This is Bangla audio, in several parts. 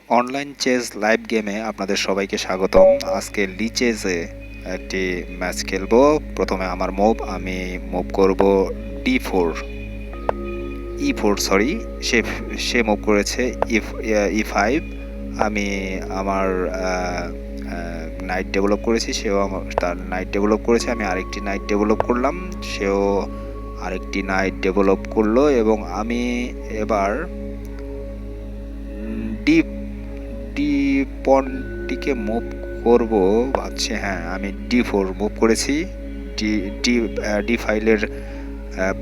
অনলাইন চেস লাইভ গেমে আপনাদের সবাইকে স্বাগতম। আজকে লিচেসে একটি ম্যাচ খেলবো। প্রথমে আমার আমি মুভ করব D4 E4 সরি, সে মুভ করেছে E5। আমি আমার নাইট ডেভেলপ করেছি, সেও তার নাইট ডেভেলপ করেছে। আমি আরেকটি নাইট ডেভেলপ করলাম, সেও আরেকটি নাইট ডেভেলপ করলো এবং আমি এবার ডি পনটিকে মুভ করব ভাবছি। হ্যাঁ, আমি D4 মুভ করেছি, ডি ডি ডি ফাইলের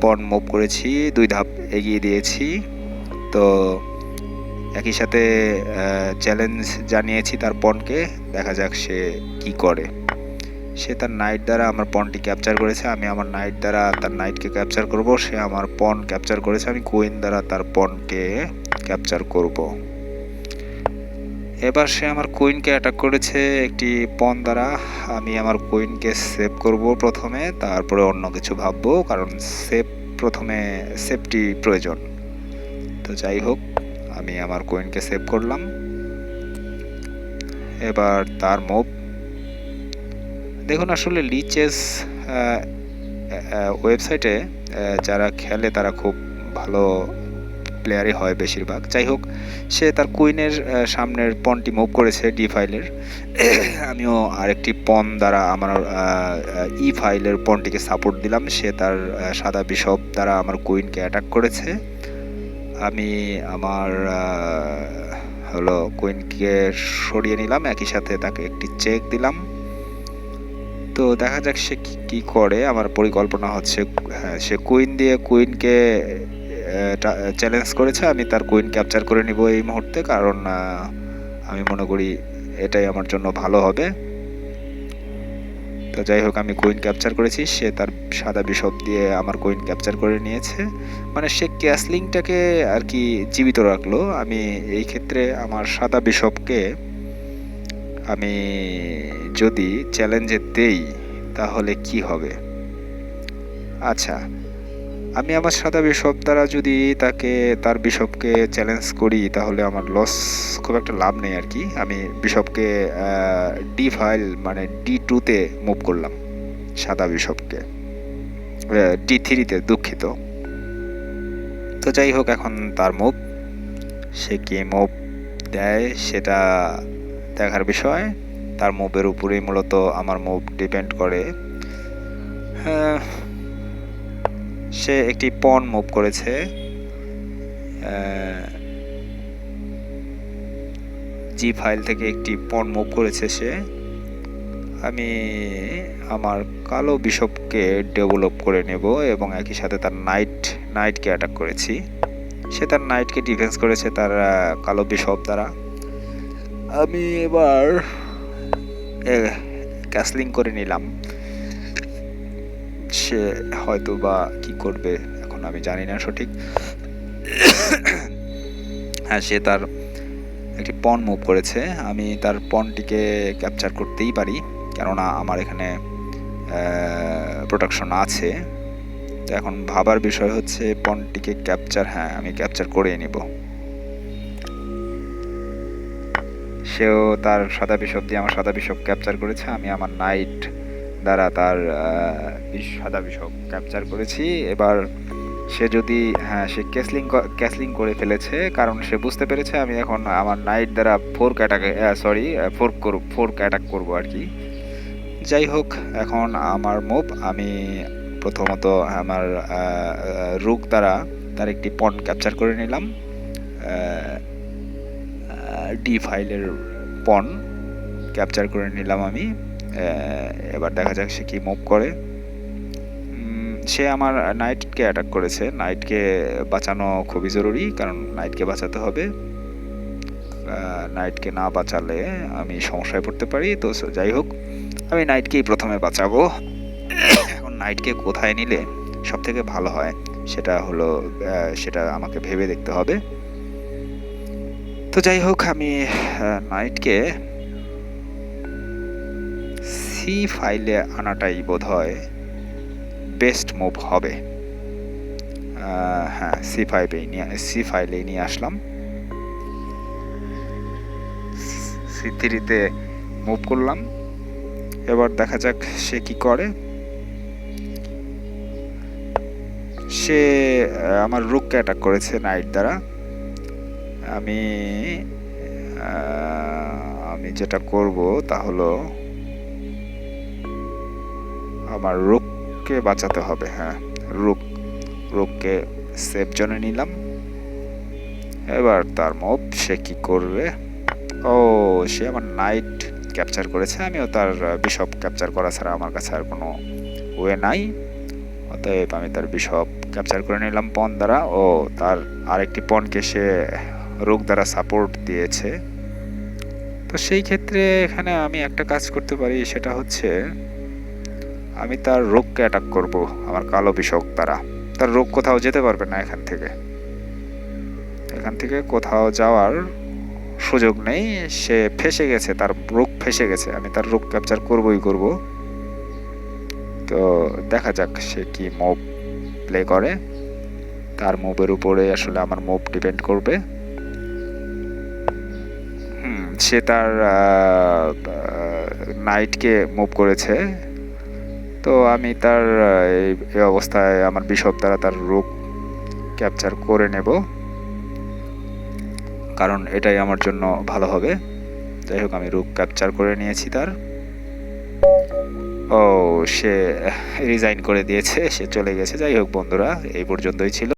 পন মুভ করেছি, 2 ধাপ এগিয়ে দিয়েছি। তো একই সাথে চ্যালেঞ্জ জানিয়েছি তার পনকে, দেখা যাক সে কি করে। সে তার নাইট দ্বারা আমার পনটি ক্যাপচার করেছে, আমি আমার নাইট দ্বারা তার নাইটকে ক্যাপচার করব। সে আমার পন ক্যাপচার করেছে, আমি কুইন দ্বারা তার পনকে ক্যাপচার করব। এবার সে আমার কুইনকে অ্যাটাক করেছে একটি পন দ্বারা। আমি আমার কুইনকে সেভ করব প্রথমে, তারপরে অন্য কিছু ভাববো, কারণ প্রথমে সেফটি প্রয়োজন। তো যাই হোক, আমি আমার কুইনকে সেভ করলাম। এবার তার মুভ দেখুন। আসলে লিচেস ওয়েবসাইটে যারা খেলে তারা খুব ভালো প্লেয়ারই হয় বেশিরভাগ। যাই হোক, সে তার কুইনের সামনের পনটি মুভ করেছে ডি ফাইলের। আমিও আরেকটি পন দ্বারা আমার ই ফাইলের পনটিকে সাপোর্ট দিলাম। সে তার সাদা বিশপ দ্বারা আমার কুইনকে অ্যাটাক করেছে। আমি আমার কুইনকে সরিয়ে নিলাম, একই সাথে তাকে একটি চেক দিলাম। তো দেখা যাক সে কি করে। আমার পরিকল্পনা হচ্ছে, হ্যাঁ, সে কুইন দিয়ে কুইনকে চ্যালেঞ্জ করেছে। আমি তার কুইন ক্যাপচার করে নিব এই মুহূর্তে, কারণ আমি মনে করি এটাই আমার জন্য ভালো হবে। তো যাই হোক, আমি কুইন ক্যাপচার করেছি, সে তার সাদা বিশপ দিয়ে আমার কুইন ক্যাপচার করে নিয়েছে। মানে সে ক্যাসলিংটাকে আর কি জীবিত রাখলো। আমি এই ক্ষেত্রে আমার সাদা বিশপকে আমি যদি চ্যালেঞ্জে দেই তাহলে কি হবে? আচ্ছা, আমি আমার সাদা বিশপ দ্বারা যদি তার বিশপকে চ্যালেঞ্জ করি তাহলে আমার লস, খুব একটা লাভ নেই আর কি। আমি বিশপকে ডি ফাইল মানে D2-তে মুভ করলাম, সাদা বিশপকে D3-তে, দুঃখিত। তো যাই হোক, এখন তার মুভ, সে কি মুভ দেয় সেটা দেখার বিষয়। তার মুভের উপরেই মূলত আমার মুভ ডিপেন্ড করে। সে একটি পন মুভ করেছে, জি ফাইল থেকে একটি পন মুভ করেছে সে। আমি আমার কালো বিশপকে ডেভেলপ করে নেব এবং একই সাথে তার নাইটকে অ্যাটাক করেছি। সে তার নাইটকে ডিফেন্স করেছে তার কালো বিশপ দ্বারা। আমি এবার ক্যাসলিং করে নিলাম। সে হয়তো বা কি করবে এখন আমি জানি না সঠিক। হ্যাঁ, সে তার একটি পন মুভ করেছে। আমি তার পনটিকে ক্যাপচার করতেই পারি, কেননা আমার এখানে প্রোটেকশন আছে। তো এখন ভাবার বিষয় হচ্ছে পনটিকে ক্যাপচার, হ্যাঁ, আমি ক্যাপচার করে নিব। সেও তার সাদা বিশপ দিয়ে আমার সাদা বিশপ ক্যাপচার করেছে। আমি আমার নাইট দ্বারা তার সাদা বিশপ ক্যাপচার করেছি। এবার সে যদি, হ্যাঁ, সে ক্যাসলিং করে ফেলেছে, কারণ সে বুঝতে পেরেছে আমি এখন আমার নাইট দ্বারা ফোর্ক অ্যাটাক করবো আর কি। যাই হোক, এখন আমার মুভ, আমি প্রথমত আমার রুক দ্বারা তার একটি পন ক্যাপচার করে নিলাম, ডি ফাইলের পন ক্যাপচার করে নিলাম আমি। এবার দেখা যাক সে কি মুভ করে। সে আমার নাইটকে অ্যাটাক করেছে। নাইটকে বাঁচানো খুবই জরুরি, কারণ নাইটকে বাঁচাতে হবে। নাইটকে না বাঁচালে আমি সমস্যায় পড়তে পারি। তো যাই হোক, আমি নাইটকেই প্রথমে বাঁচাবো। এখন নাইটকে কোথায় নিলে সব থেকে ভালো হয় সেটা আমাকে ভেবে দেখতে হবে। তো যাই হোক, আমি নাইটকে সি ফাইলে আনাটাই বোধহয় বেস্ট মুভ হবে। হ্যাঁ, সি ফাইলেই নিয়ে আসলাম। C3-তে মুভ করলাম। এবার দেখা যাক সে কি করে। সে আমার রুককে অ্যাটাক করেছে নাইট দ্বারা। আমি যেটা করব তা হলো আমার রুককে বাঁচাতে হবে। হ্যাঁ, রুককে সেফ জোনে নিলাম। এবার তার মুভ, সে কি করবে? ও, সে আমার নাইট ক্যাপচার করেছে। আমিও তার বিশপ ক্যাপচার করা ছাড়া আমার কাছে আর কোনো ওয়ে নাই। অতএব আমি তার বিশপ ক্যাপচার করে নিলাম পন দ্বারা। ও, তার আরেকটি পনকে সে রুক দ্বারা সাপোর্ট দিয়েছে। তো সেই ক্ষেত্রে এখানে আমি একটা কাজ করতে পারি, সেটা হচ্ছে আমি তার রুককে অ্যাটাক করব আমার কালো বিশপ দ্বারা। তার রুক কোথাও যেতে পারবে না এখান থেকে কোথাও যাওয়ার সুযোগ নেই। সে ফেসে গেছে, তার রুক ফেসে গেছে। আমি তার রুক ক্যাপচার করবই করব। তো দেখা যাক সে কি মুভ প্লে করে। তার মুভের উপরে আসলে আমার মুভ ডিপেন্ড করবে। সে তার নাইটকে মুভ করেছে। তো আমি তার এই অবস্থায় আমার বিশপ দ্বারা তার রুক ক্যাপচার করে নেব, কারণ এটাই আমার জন্য ভালো হবে। যাই হোক, আমি রুক ক্যাপচার করে নিয়েছি তার। ও, সে রিজাইন করে দিয়েছে, সে চলে গেছে। যাই হোক বন্ধুরা, এই পর্যন্তই ছিল।